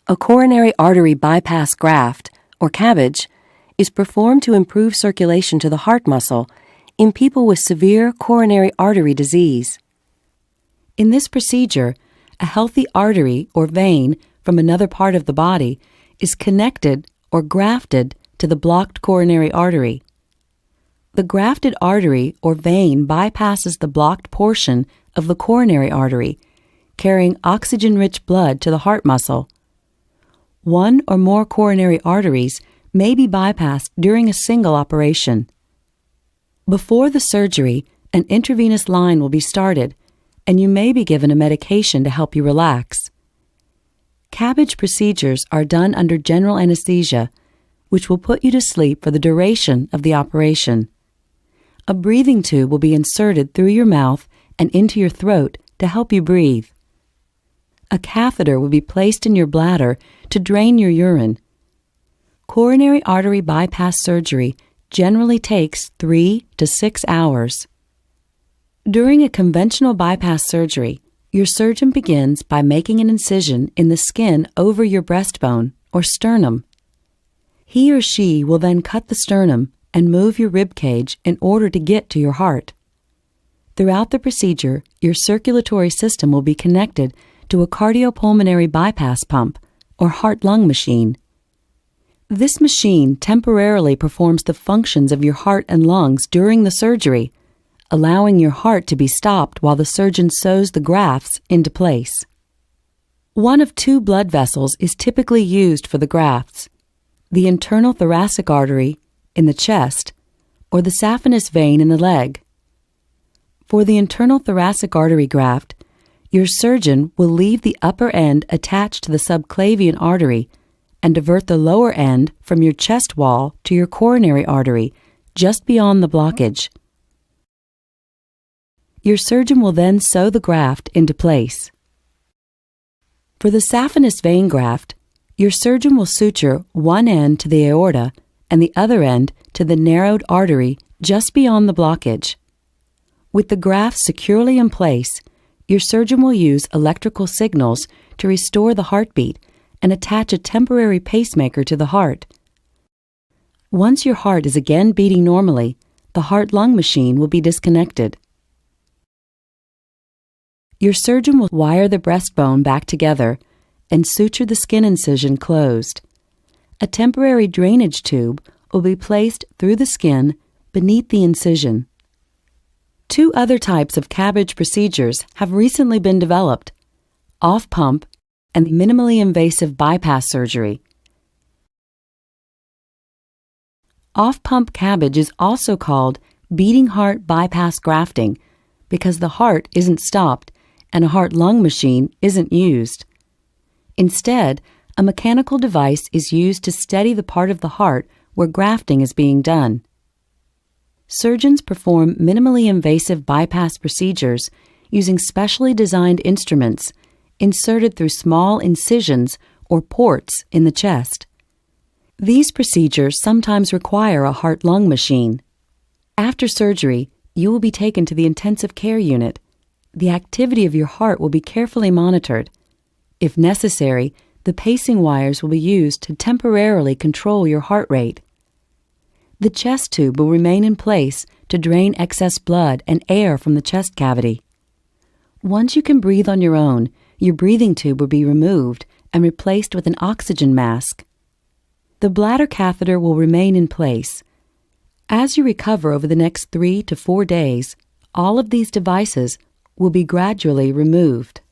A coronary artery bypass graft, or CABG, is performed to improve circulation to the heart muscle in people with severe coronary artery disease. In this procedure, a healthy artery or vein from another part of the body is connected or grafted to the blocked coronary artery. The grafted artery or vein bypasses the blocked portion of the coronary artery, carrying oxygen-rich blood to the heart muscle. One or more coronary arteries may be bypassed during a single operation. Before the surgery, an intravenous line will be started, and you may be given a medication to help you relax. CABG procedures are done under general anesthesia, which will put you to sleep for the duration of the operation. A breathing tube will be inserted through your mouth and into your throat to help you breathe. A catheter will be placed in your bladder to drain your urine. Coronary artery bypass surgery generally takes 3 to 6 hours. During a conventional bypass surgery, your surgeon begins by making an incision in the skin over your breastbone or sternum. He or she will then cut the sternum and move your rib cage in order to get to your heart. Throughout the procedure, your circulatory system will be connected to a cardiopulmonary bypass pump, or heart-lung machine. This machine temporarily performs the functions of your heart and lungs during the surgery, allowing your heart to be stopped while the surgeon sews the grafts into place. One of 2 blood vessels is typically used for the grafts: the internal thoracic artery in the chest or the saphenous vein in the leg. For the internal thoracic artery graft, your surgeon will leave the upper end attached to the subclavian artery and divert the lower end from your chest wall to your coronary artery just beyond the blockage. Your surgeon will then sew the graft into place. For the saphenous vein graft, your surgeon will suture one end to the aorta and the other end to the narrowed artery just beyond the blockage. With the graft securely in place, your surgeon will use electrical signals to restore the heartbeat and attach a temporary pacemaker to the heart. Once your heart is again beating normally, the heart-lung machine will be disconnected. Your surgeon will wire the breastbone back together and suture the skin incision closed. A temporary drainage tube will be placed through the skin beneath the incision. 2 other types of CABG procedures have recently been developed: off-pump and minimally invasive bypass surgery. Off-pump CABG is also called beating heart bypass grafting because the heart isn't stopped and a heart-lung machine isn't used. Instead, a mechanical device is used to steady the part of the heart where grafting is being done. Surgeons perform minimally invasive bypass procedures using specially designed instruments inserted through small incisions or ports in the chest. These procedures sometimes require a heart-lung machine. After surgery, you will be taken to the intensive care unit. The activity of your heart will be carefully monitored. If necessary, the pacing wires will be used to temporarily control your heart rate. The chest tube will remain in place to drain excess blood and air from the chest cavity. Once you can breathe on your own, your breathing tube will be removed and replaced with an oxygen mask. The bladder catheter will remain in place. As you recover over the next 3 to 4 days, all of these devices will be gradually removed.